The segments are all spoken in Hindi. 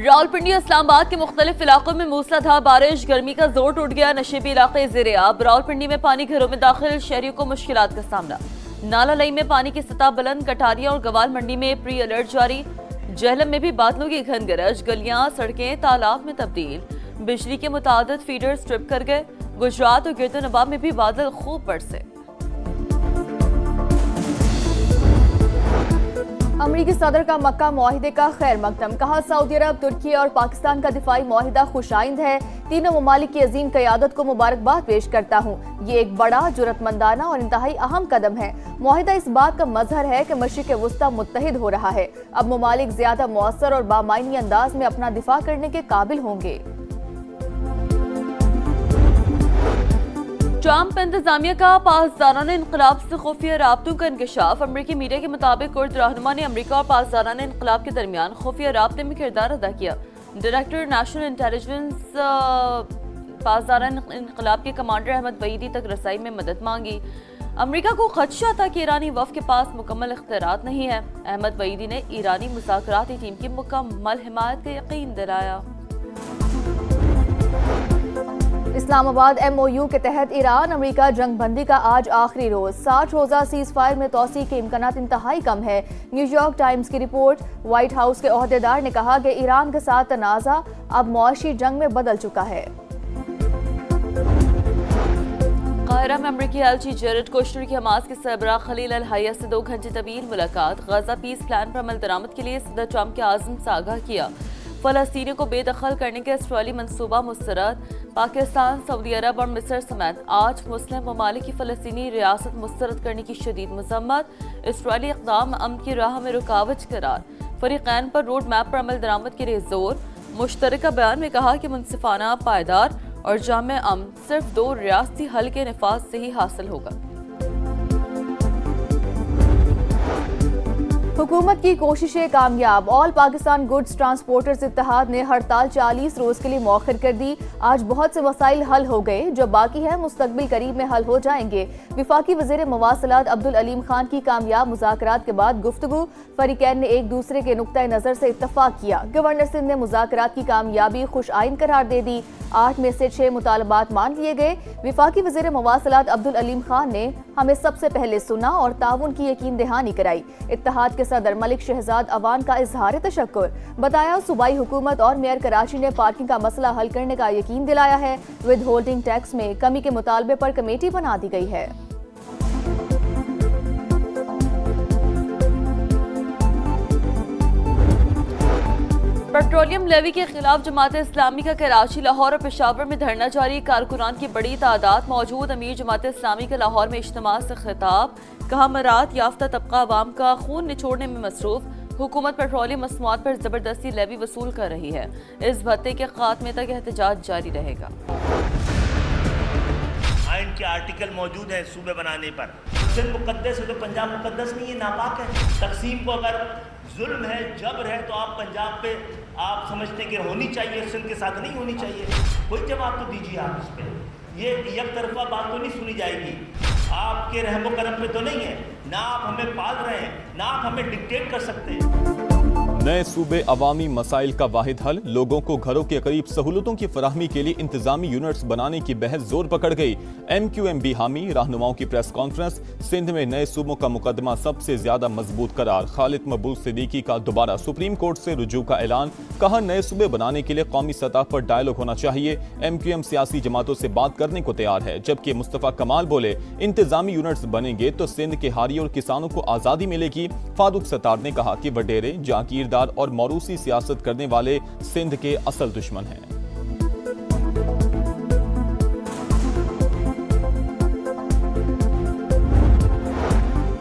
रावलपिंडी इस्लामाबाद के मुख्तलिफ इलाकों में मूसलाधार बारिश, गर्मी का जोर टूट गया। नशेबी इलाके ज़ेर-ए-आब। रावलपिंडी में पानी घरों में दाखिल, शहरियों को मुश्किलात का सामना। नाला लई में पानी की सतह बुलंद, कटारिया और गवाल मंडी में प्री अलर्ट जारी। जहलम में भी बादलों की घन गरज, गलियां सड़कें तालाब में तब्दील। बिजली के मुतादिद फीडर स्ट्रिप कर गए। गुजरात और गिरदोनवाब में भी बादल खूब बरसे। अमरीकी सदर का मक्का मुआहिदे का खैर मकदम, कहा सऊदी अरब, तुर्की और पाकिस्तान का दिफाई मुआहिदा खुशाइंद है। तीनों ममालिक की अजीम क़यादत को मुबारकबाद पेश करता हूँ। ये एक बड़ा, जुरतमंदाना और इंतहाई अहम कदम है। मुआहिदा इस बात का मजहर है कि मशरिक़ वुस्ता मुत्तहिद हो रहा है। अब ममालिक ज्यादा मौसर और बामायनी अंदाज में अपना दिफा करने के काबिल होंगे। ट्रंप इंतजामिया का पासदाराना इनकलाब से खुफिया राब्तों का इंकशाफ। अमरीकी मीडिया के मुताबिक कुर्द रहनुमा ने अमरीका और पासदाराना इनकलाब के दरमियान खुफिया राब्ते में किरदार अदा किया। डायरेक्टर नेशनल इंटेलिजेंस पासदाराना इनकलाब के कमांडर अहमद वहीदी तक रसाई में मदद मांगी। अमरीका को खदशा था कि ईरानी वफ़द के पास मुकम्मल इख्तियारात नहीं है। अहमद वहीदी ने ईरानी मुज़ाकराती टीम की मुकम्मल हिमायत का यकीन दिलाया। इस्लामाबाद MOU के तहत ईरान अमेरिका जंग बंदी का आज आखिरी रोज। 60 रोजा सीज फायर में तोसी के इम्कानात इंतहाई कम है। न्यूयॉर्क टाइम्स की रिपोर्ट। व्हाइट हाउस के ओहदेदार ने कहा कि ईरान के साथ तनाज़ा अब मुआशी जंग में बदल चुका है। काहिरा में अमरीकी एलची जेरेड कुश्नर की हमास के सरबराह खलील अल हया से 2 घंटे तवील मुलाकात। गजा पीस प्लान पर अमल दरामद के लिए सदर ट्रंप के आज़म से आगाह किया। फलस्तीनियों को बेदखल करने के इसराइली मंसूबा मुस्तरद। पाकिस्तान, सऊदी अरब और मिस्र समेत 8 मुस्लिम ममालिक की फलस्तीनी रियासत मुस्तरद करने की शदीद मजम्मत। इसराइली इक़दाम अमन की राह में रुकावट करार। फरीक़ैन पर रोड मैप पर अमल दरामद के लिए जोर। मुश्तरका बयान में कहा कि मुनसिफाना, पायदार और जामे अमन सिर्फ 2 रियासती हल के नफाज से ही हासिल होगा। हुकूमत की कोशिशें कामयाब। ऑल पाकिस्तान गुड्स ट्रांसपोर्टर्स इत्तेहाद ने हड़ताल 40 रोज के लिए मौखर कर दी। आज बहुत से मसाइल हल हो गए, जो बाकी है मुस्तकबिल करीब में हल हो जाएंगे। विफाकी वज़ीर मवासलात अब्दुल अलीम खान की कामयाब मुज़ाकरात के बाद गुफ्तगू। फरीकैन ने एक दूसरे के नुक्ता नज़र से इत्तफाक किया। गवर्नर सिंध ने मुज़ाकरात की कामयाबी खुश आइन करार दे दी। 8 में से 6 मुतालबात मान लिए गए। विफाकी वज़ीर मवासलात अब्दुल अलीम खान ने हमें सबसे पहले सुना और ताउन की यकीन दहानी कराई। इत्तेहाद के सदर मलिक शहजाद अवान का इजहार तशक्कुर। बताया सूबाई हुकूमत और मेयर कराची ने पार्किंग का मसला हल करने का यकीन दिलाया है। विद होल्डिंग टैक्स में कमी के मुतालबे पर कमेटी बना दी गई है। पेट्रोलियम लेवी के खिलाफ जमात इस्लामी का कराची, लाहौर और पेशावर में धरना जारी। कारकुनान की बड़ी तादाद मौजूद। अमीर जमात इस्लामी का लाहौर में इज्तिमा से खिताब। कहा मरात याफ्ता तबका अवाम का खून निचोड़ने में मसरूफ। हुकूमत पेट्रोलियम मसनूआत पर जबरदस्ती लेवी वसूल कर रही है। इस भत्ते के खात्मे तक एहतजाज जारी रहेगा। आइन के आर्टिकल मौजूद हैं सूबे बनाने पर। सिंध मुकद्दस है तो पंजाब मुकद्दस नहीं है, नापाक है। तकसीम को अगर जुल्म है, जबर है, तो आप पंजाब पे आप समझते कि होनी चाहिए, सिंध के साथ नहीं होनी चाहिए। कोई जवाब तो दीजिए आप इस पर। ये एक तरफा बात तो नहीं सुनी जाएगी। आपके रहमो करम पे तो नहीं है ना, आप हमें पाल रहे हैं ना, आप हमें डिक्टेट कर सकते हैं। नए सूबे अवामी मसाइल का वाहिद हल। लोगों को घरों के करीब सहूलतों की फराहमी के लिए इंतजामी यूनिट्स बनाने की बहस जोर पकड़ गई। MQMB हामी। रहनुमाओं की प्रेस कॉन्फ्रेंस। सिंध में नए सूबों का मुकदमा सबसे ज्यादा मजबूत करार। खालिद मकबूल सिद्दीकी का दोबारा सुप्रीम कोर्ट से रुजू का ऐलान। कहा नए सूबे बनाने के लिए कौमी सतह पर डायलॉग होना चाहिए। MQM सियासी जमातों से बात करने को तैयार है। जबकि मुस्तफा कमाल बोले इंतजामी यूनिट्स बनेंगे तो सिंध के हारी और किसानों को आजादी मिलेगी। फारूक सत्तार ने कहा कि वडेरे, जागीरदार और मौरूसी सियासत करने वाले सिंध के असल दुश्मन हैं।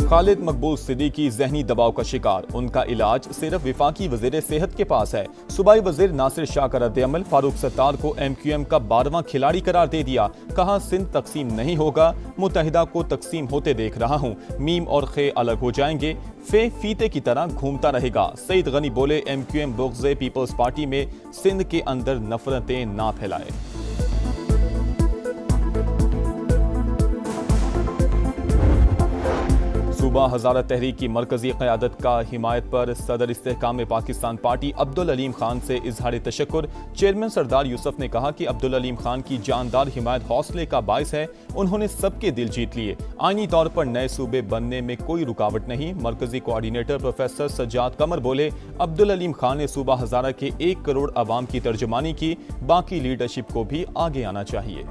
खालिद मकबूल सिद्दीकी जहनी दबाव का शिकार। उनका इलाज सिर्फ विफाकी वजीर सेहत के पास है। सूबाई वजीर नासिर शाह का रद्द-ए-अमल। फारूक सत्तार को MQM का 12वां खिलाड़ी करार दे दिया। कहा सिंध तकसीम नहीं होगा, मुत्तहिदा को तकसीम होते देख रहा हूँ। मीम और खे अलग हो जाएंगे, फे फीते की तरह घूमता रहेगा। सईद गनी बोले MQM बुग़्ज़ पीपल्स पार्टी में सिंध के अंदर नफरतें ना फैलाए। सूबा हज़ारा तहरीक की मरकजी क़यादत का हिमायत पर सदर इस्तेहकाम पाकिस्तान पार्टी अब्दुल अलीम खान से इजहार तशक्कुर। चेयरमैन सरदार यूसुफ ने कहा कि अब्दुल अलीम खान की जानदार हिमायत हौसले का बायस है। उन्होंने सबके दिल जीत लिए। आईनी तौर पर नए सूबे बनने में कोई रुकावट नहीं। मरकजी कोऑर्डिनेटर प्रोफेसर सज्जाद कमर बोले, अब्दुल अलीम खान ने सूबा हज़ारा के 1 करोड़ अवाम की तर्जुमानी की। बाकी लीडरशिप को भी आगे आना चाहिए।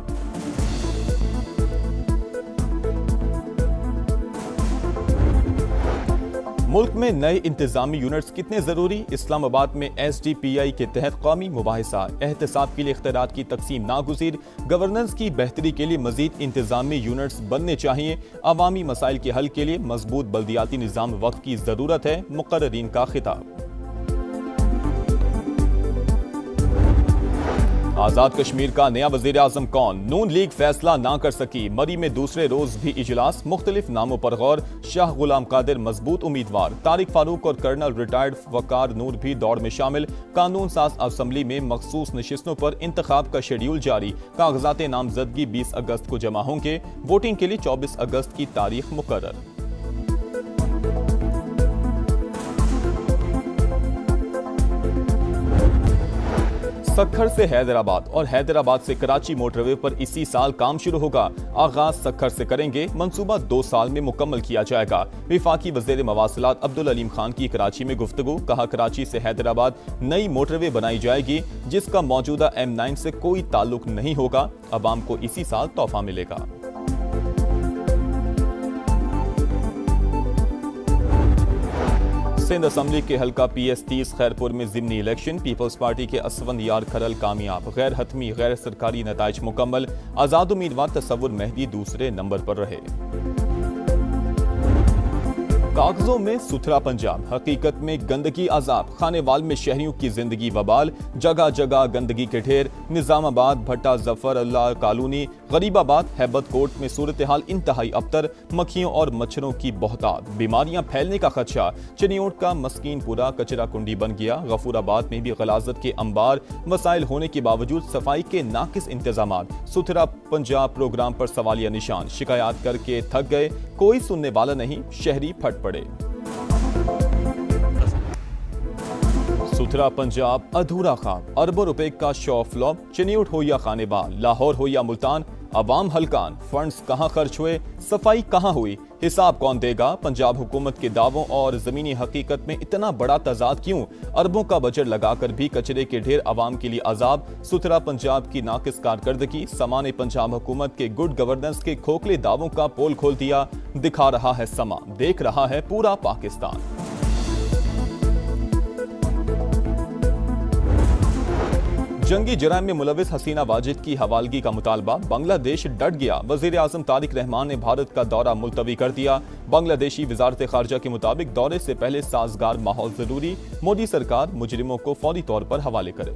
मुल्क में नए इंतजामी यूनिट्स कितने जरूरी? इस्लामाबाद में SDPI के तहत कौमी मुबाहिसा एहतसाब के लिए इख्तियारात की तकसीम नागुज़ीर। गवर्नेंस की बेहतरी के लिए मजीद इंतजामी यूनिट्स बनने चाहिए। अवामी मसाइल के हल के लिए मजबूत बल्दियाती निज़ाम वक्त की जरूरत है। मुकर्ररीन का खिताब। आजाद कश्मीर का नया वजीर आजम कौन? नून लीग फैसला ना कर सकी। मरी में दूसरे रोज भी इजलास, मुख्तलिफ नामों पर गौर। शाह गुलाम कादिर मजबूत उम्मीदवार। तारिक फारूक और कर्नल रिटायर्ड वकार नूर भी दौड़ में शामिल। कानून साज असम्बली में मखसूस नशिस्तों पर इंतखाब का शेड्यूल जारी। कागजात नामजदगी 20 अगस्त को जमा होंगे। वोटिंग के लिए 24 अगस्त की तारीख मुकर्रर। सक्खर से हैदराबाद और हैदराबाद से कराची मोटरवे पर इसी साल काम शुरू होगा। आगाज सक्खर से करेंगे। मंसूबा 2 साल में मुकम्मल किया जाएगा। विफाकी वज़ीर मवासिलात अब्दुल अलीम खान की कराची में गुफ्तगू। कहा, कराची से हैदराबाद नई मोटरवे बनाई जाएगी जिसका मौजूदा M9 से कोई ताल्लुक नहीं होगा। अवाम को इसी साल तोहफा मिलेगा। सिंध असम्बली के हल्का PS30 खैरपुर में ज़िमनी इलेक्शन। पीपल्स पार्टी के असफंद यार खरल कामयाब। गैर हतमी गैर सरकारी नताइज मुकम्मल। आज़ाद उम्मीदवार तसव्वुर मेहदी दूसरे नंबर पर रहे। कागजों में सुथरा पंजाब, हकीकत में गंदगी अजाब। खानेवाल में शहरियों की जिंदगी वबाल। जगह जगह गंदगी के ढेर। निजामाबाद, भट्टा, जफर अल्लाह कॉलोनी, गरीबाबाद, हैबत कोट में सूरत हाल इंतहाई अबतर। मक्खियों और मच्छरों की बहुतात। बीमारियां फैलने का खदशा। चिनियोट का मस्कीनपुरा कचरा कुंडी बन गया। गफूराबाद में भी गलाजत के अंबार। वसाइल होने के बावजूद सफाई के नाकिस इंतजाम। सुथरा पंजाब प्रोग्राम पर सवालिया निशान। शिकायत करके थक गए, कोई सुनने वाला नहीं। शहरी फट पड़े। सुथरा पंजाब अधूरा ख्वाब। अरबों रुपए का शो फ्लॉप। चिनियोट हो या खानेबाल, लाहौर हो या मुल्तान, अवाम हलकान। फंड्स कहां खर्च हुए, सफाई कहां हुई, हिसाब कौन देगा? पंजाब हुकूमत के दावों और जमीनी हकीकत में इतना बड़ा तजाद क्यों? अरबों का बजट लगाकर भी कचरे के ढेर अवाम के लिए अजाब। सुथरा पंजाब की नाकिस कारकर्दगी। समा ने पंजाब हुकूमत के गुड गवर्नेंस के खोखले दावों का पोल खोल दिया। दिखा रहा है समा, देख रहा है पूरा पाकिस्तान। जंगी जराइम में मुलविस हसीना वाजिद की हवालगी का मुतालबा। बांग्लादेश डट गया। वजीर आजम तारिक रहमान ने भारत का दौरा मुलतवी कर दिया। बांग्लादेशी वजारत खारजा के मुताबिक दौरे से पहले साजगार माहौल जरूरी। मोदी सरकार मुजरिमों को फौरी तौर पर हवाले करे।